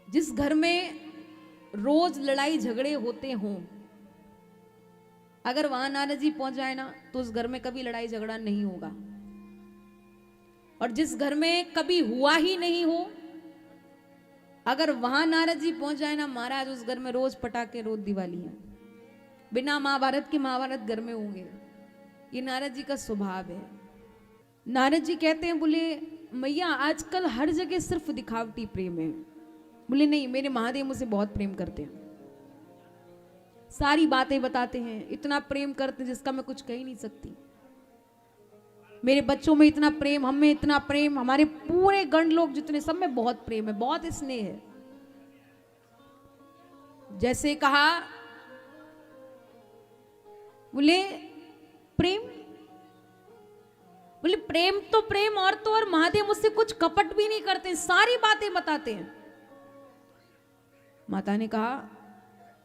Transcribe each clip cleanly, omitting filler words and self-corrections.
जिस घर में रोज लड़ाई झगड़े होते हों, अगर वहां नारद जी पहुंच जाए ना तो उस घर में कभी लड़ाई झगड़ा नहीं होगा। और जिस घर में कभी हुआ ही नहीं हो, अगर वहां नारद जी पहुंच जाए ना महाराज, उस घर में रोज पटाखे रोज दिवाली है। बिना महाभारत के महाभारत घर में होंगे। ये नारद जी का स्वभाव है। नारद जी कहते हैं, बोले मैया आजकल हर जगह सिर्फ दिखावटी प्रेम है। बोले नहीं, मेरे महादेव मुझसे बहुत प्रेम करते हैं, सारी बातें बताते हैं, इतना प्रेम करते हैं जिसका मैं कुछ कह ही नहीं सकती। मेरे बच्चों में इतना प्रेम, हम में इतना प्रेम, हमारे पूरे गण लोग जितने, सब में बहुत प्रेम है, बहुत स्नेह है। जैसे कहा, बोले प्रेम, बोले प्रेम तो प्रेम, और तो और महादेव मुझसे कुछ कपट भी नहीं करते, सारी बातें बताते हैं। माता ने कहा,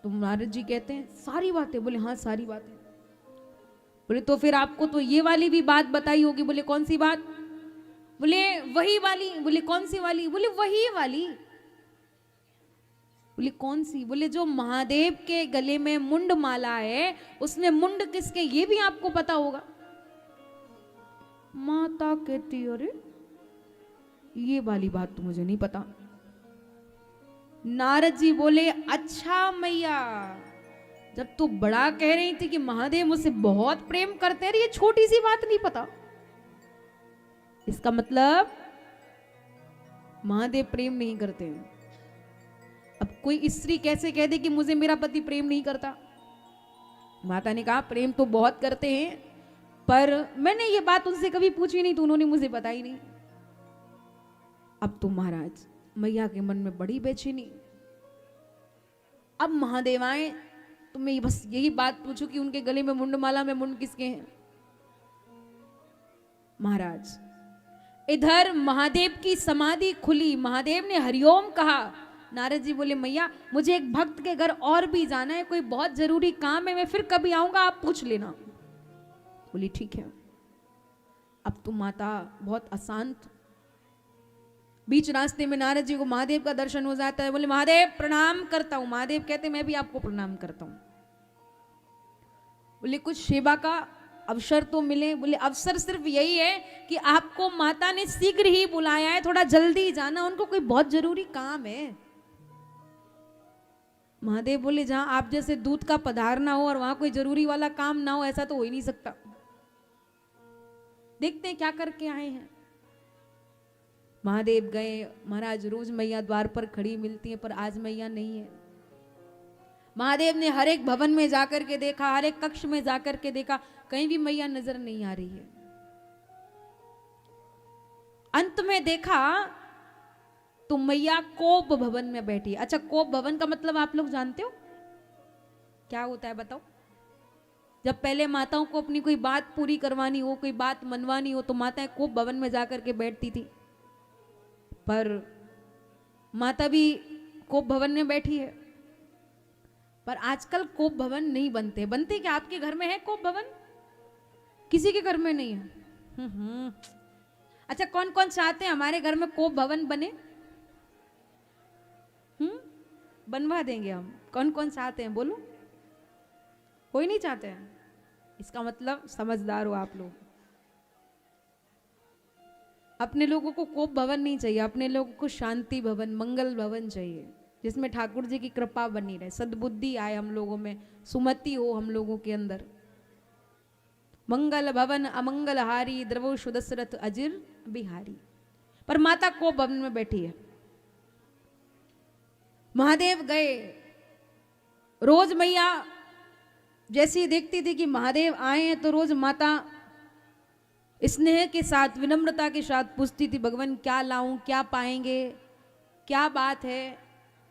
तुम नारद जी कहते हैं सारी बातें? बोले हाँ सारी बातें। बोले तो फिर आपको तो ये वाली भी बात बताई होगी। बोले कौन सी बात? बोले वही वाली। बोले कौन सी वाली? बोले वही वाली। बोले कौन सी? बोले जो महादेव के गले में मुंड माला है, उसमें मुंड किसके, ये भी आपको पता होगा। माता कहती अरे ये वाली बात तो मुझे नहीं पता। नारद जी बोले अच्छा मैया, जब तू बड़ा कह रही थी कि महादेव मुझसे बहुत प्रेम करते हैं, ये छोटी सी बात नहीं पता। इसका मतलब महादेव प्रेम नहीं करते हैं। अब कोई स्त्री कैसे कह दे कि मुझे मेरा पति प्रेम नहीं करता? माता ने कहा प्रेम तो बहुत करते हैं, पर मैंने ये बात उनसे कभी पूछी नहीं, तो उन्होंने मुझे बताई नहीं। अब तो महाराज मैया के मन में बड़ी बेचैनी। अब महादेव आए तो मैं बस यही बात पूछूं कि उनके गले में मुंडमाला में मुंड किसके हैं? महाराज इधर महादेव की समाधि खुली, महादेव ने हरिओम कहा। नारद जी बोले मैया मुझे एक भक्त के घर और भी जाना है, कोई बहुत जरूरी काम है, मैं फिर कभी आऊंगा, आप पूछ लेना। बोली ठीक है। अब तो माता बहुत अशांत। बीच रास्ते में नारद जी को महादेव का दर्शन हो जाता है। बोले महादेव प्रणाम करता हूं। महादेव कहते मैं भी आपको प्रणाम करता हूं। बोले कुछ सेवा का अवसर तो मिले। बोले अवसर सिर्फ यही है कि आपको माता ने शीघ्र ही बुलाया है, थोड़ा जल्दी जाना, उनको कोई बहुत जरूरी काम है। महादेव बोले जहां आप जैसे दूत का पधारना हो और वहां कोई जरूरी वाला काम ना हो, ऐसा तो हो ही नहीं सकता। देखते हैं क्या करके आए हैं। महादेव गए। महाराज रोज मैया द्वार पर खड़ी मिलती है, पर आज मैया नहीं है। महादेव ने हर एक भवन में जाकर के देखा, हर एक कक्ष में जाकर के देखा, कहीं भी मैया नजर नहीं आ रही है। अंत में देखा तो मैया कोप भवन में बैठी। अच्छा कोप भवन का मतलब आप लोग जानते हो क्या होता है? बताओ। जब पहले माताओं को अपनी कोई बात पूरी करवानी हो, कोई बात मनवानी हो, तो माताएं कोप भवन में जाकर के बैठती थी। पर माता भी कोप भवन में बैठी है। पर आजकल कोप भवन नहीं बनते। बनते क्या आपके घर में है कोप भवन? किसी के घर में नहीं है। अच्छा कौन कौन चाहते हैं हमारे घर में कोप भवन बने? बनवा देंगे हम। कौन कौन चाहते हैं बोलो? कोई नहीं चाहते हैं। इसका मतलब समझदार हो आप लोग। अपने लोगों को कोप भवन नहीं चाहिए, अपने लोगों को शांति भवन, मंगल भवन चाहिए, जिसमें ठाकुर जी की कृपा बनी रहे, सद्बुद्धि आए हम लोगों में, सुमति हो हम लोगों के अंदर। मंगल भवन अमंगल हारी, द्रवो सुदशरथ अजिर बिहारी। पर माता कोप भवन में बैठी है। महादेव गए। रोज मैया जैसी देखती थी कि महादेव आए हैं, तो रोज माता स्नेह के साथ, विनम्रता के साथ पूछती थी भगवान क्या लाऊं, क्या पाएंगे, क्या बात है।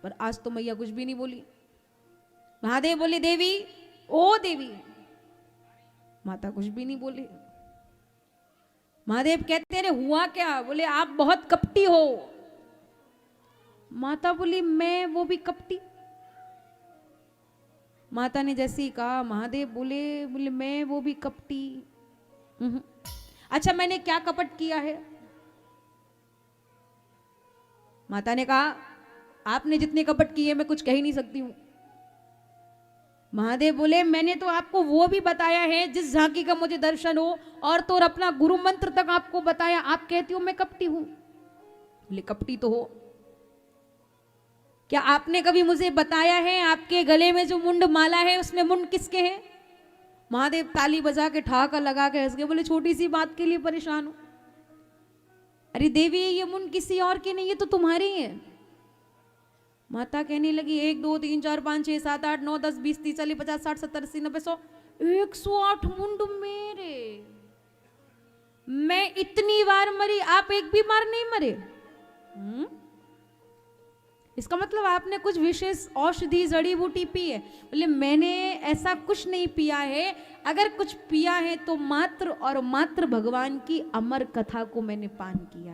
पर आज तो मैया कुछ भी नहीं बोली। महादेव बोले देवी, ओ देवी। माता कुछ भी नहीं बोली। महादेव कहते अरे हुआ क्या? बोले आप बहुत कपटी हो। माता बोली मैं वो भी कपटी? माता ने जैसे ही कहा, महादेव बोले बोले मैं वो भी कपटी? अच्छा मैंने क्या कपट किया है? माता ने कहा आपने जितने कपट किए मैं कुछ कह ही नहीं सकती हूं। महादेव बोले मैंने तो आपको वो भी बताया है जिस झांकी का मुझे दर्शन हो, और तो और अपना गुरु मंत्र तक आपको बताया, आप कहती हो मैं कपटी हूं। बोले कपटी तो हो, क्या आपने कभी मुझे बताया है आपके गले में जो मुंड माला है उसमें मुंड किसके हैं? महादेव ताली बजा के ठहाका लगा के हंस गए, बोले छोटी सी बात के लिए परेशान हो? अरे देवी ये मुंड किसी और की नहीं, ये तो तुम्हारी है। माता कहने लगी 1 2 3 4 5 6 7 8 9 10 20 30 40 50 60 70 80 90 100 108 मुंड मेरे। मैं इतनी बार मरी, आप एक भी बार नहीं मरे। इसका मतलब आपने कुछ विशेष औषधि जड़ी बूटी पी है। बोले मैंने ऐसा कुछ नहीं पिया है, अगर कुछ पिया है तो मात्र और मात्र भगवान की अमर कथा को मैंने पान किया।